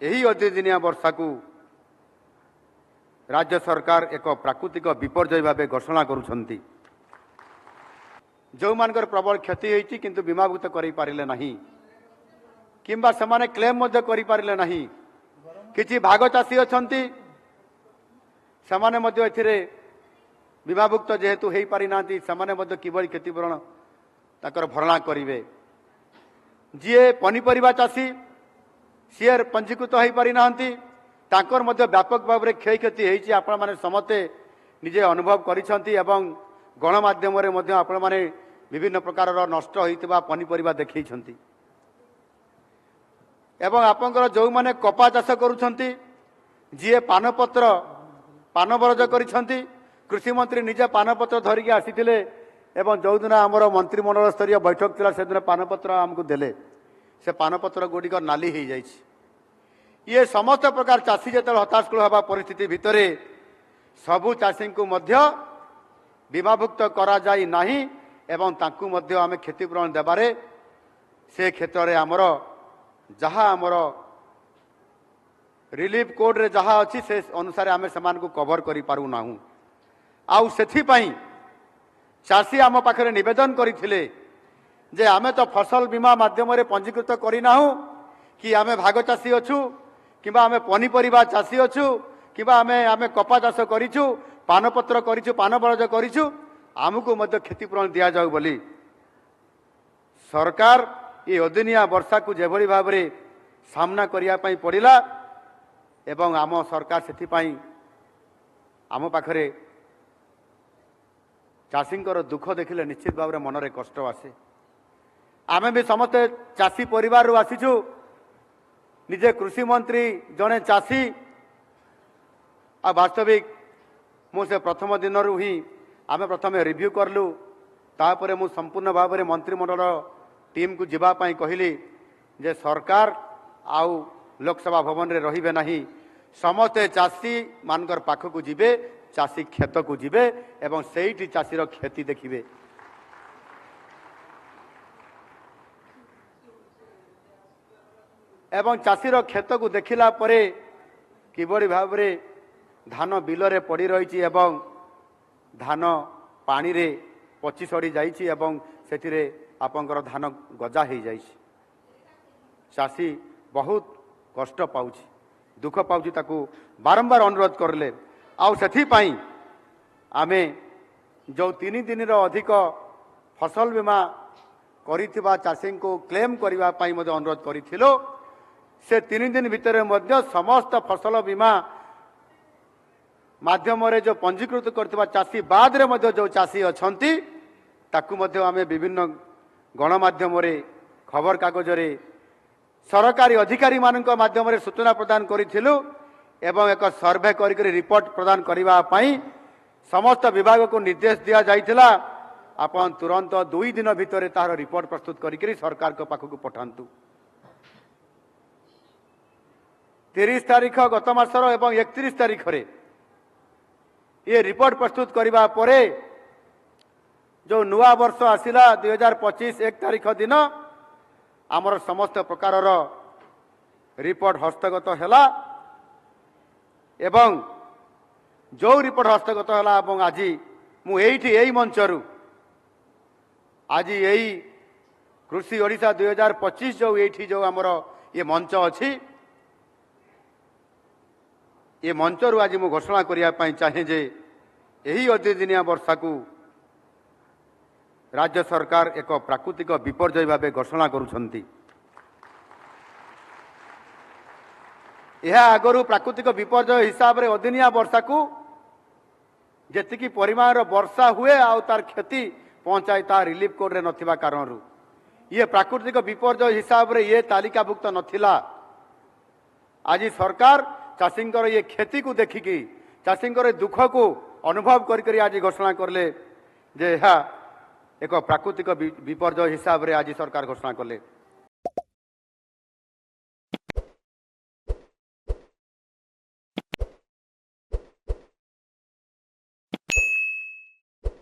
यही अतिदिनिया वर्षा को राज्य सरकार एक प्राकृतिक विपर्यय भाव घोषणा करुछंती। जो मानकर प्रबल क्षति होती किंतु बीमाभूत करि पारिले नहीं किंबा समाने क्लेम मध्य करि पारिले नहीं। किछि भाग चाषी अछंती समाने मध्य एथिरे बीमाभुक्त जेहेतु हेई पारि नांती समाने मध्य किबळी क्षतिपूरण ताकर भरणा करिवे। जीए पनिपरिबा चाषी सीए पंजीकृत हो पारि नांती ताकर मध्य व्यापक भाव में क्षय क्षति होती आपण माने समते निजे अनुभव करिसंती एवं गणमाध्यम रे मध्य आपण माने विभिन्न प्रकार नष्ट होइतिबा पनिपरिबा देखैछंती। एवं आपनकर जो माने कपा चाष करुछंती जीए पानपत्र पान बरज करिसंती कृषि मंत्री निजे पानपत्र धरिकी आसीथिले एवं जो दिन आमर मंत्रिमंडल स्तरीय बैठक थिला से दिन पानपत्र आमको देले से पानपत्र गुड़िक नाली हो जाइए। ये समस्त प्रकार चाषी जो हताशकूल हवा परिस्थिति भितर सबु चाषी को मध्य बीमाभुक्त करा जाई नाही एवं तांकु मध्य आमे क्षतिपूरण देबारे से क्षेत्र में आमर जहाँ आमर रिलीफ कोड रे जहाँ अच्छी से अनुसार आमे समान को कवर करि पारु नाहु। आउ सेथिपाई चाषी आम पाखरे निवेदन करथिले जे आमे तो फसल बीमा माध्यम रे पंजीकृत करिनाहु कि आमे भाग चाषी अछु किबा आमे पनिपरिबा चाषी अछु किबा आमे कपा चाष करिछु पानपत्र करिछु पान बरज करिछु आमको मध्य क्षतिपूरण दिया जाऊ बोली सरकार ये अदिनिया वर्षा को जेभली भाव रे सामना करिया पई पड़िला एवं आम सरकार सेथिपाई आम पाखरे चाषींकर दुख देखिले निश्चित भाव में मनरे कष्ट आसे। आमे भी समस्ते चाषी परिवार रू आसीचु निजे कृषि मंत्री जने चाषी आ वास्तविक मुझे प्रथम दिन रू ही आमे प्रथम रिव्यू करलु तापरे मु संपूर्ण भाव में मंत्रिमंडल टीम को जीवा पाई कहली जे सरकार आउ लोकसभा भवन रे रहिबे नाही समस्ते चाषी मानकर पाख को जीवे चाषी खेत को जीवे एवं सेठी चाषीर क्षति देखिबे। एवं चाषीर खेत को देखिला परे किबड़ी भाव रे धान बिलरे पड़ी रही एवं धान पानी रे पची सड़ी जाइछि एवं सेथिरे आपनकर धान गजा हो जाइछि। चाषी बहुत कष्ट पाउछि दुख पाउछि ताकू बारंबार अनुरोध करले आउ सेथिपाई आमे जो 3 दिन अधिक फसल बीमा करिथिबा चाषी को क्लेम करबा पाई मधे अनुरोध करिथिलो से 3 दिन भितर मध्य समस्त फसल बीमा माध्यम रे जो पंजीकृत करथिबा चाषी बाद रे मध्य जो चाषी अछंती ताकू मध्य आमे विभिन्न गणमाध्यम रे खबर कागज रे सरकारी अधिकारी मानक माध्यम रे सूचना प्रदान करिथिलु एवं एक सर्वे करी रिपोर्ट प्रदान करबा पाई समस्त विभाग को निर्देश दिया जाइथिला आपन तुरंत 2 दिन भितर तार रिपोर्ट प्रस्तुत करी सरकार को पाखक पठांतु। 30 तारीख गत मासर एवं 31 तारीख रे ये रिपोर्ट प्रस्तुत करबा परे जो नुआ वर्ष आसिला 2025 1 तारीख दिन आमर समस्त प्रकार रिपोर्ट हस्तगत हैला एवं जो रिपोर्ट हस्तगत हैला एवं आज मु एई मंचरू आज यही कृषि ओडिशा 2025 जो एठी जो आमर ये मंच अछि ये मंचरू आज मु घोषणा करिया पई चाहे जे यही अतिदिनिया वर्षा को राज्य सरकार एक प्राकृतिक विपर्यय भाव घोषणा करुछंती। यह आगरू प्राकृतिक विपर्यय हिसाब रे अदिनिया वर्षा को जेतिकी परिमाण वर्षा हुए आ तार क्षति पहुंचाई तार रिलीफ कोड रे नथिबा कारण रु ये प्राकृतिक विपर्यय हिसाब रे ये तालिकाभुक्त नथिला। आज सरकार चाषींकर ये क्षति को देखिकी चाषींकर दुख को अनुभव करी आज घोषणा करले जे एक प्राकृतिक विपर्यय हिसाब रे आज सरकार घोषणा कले।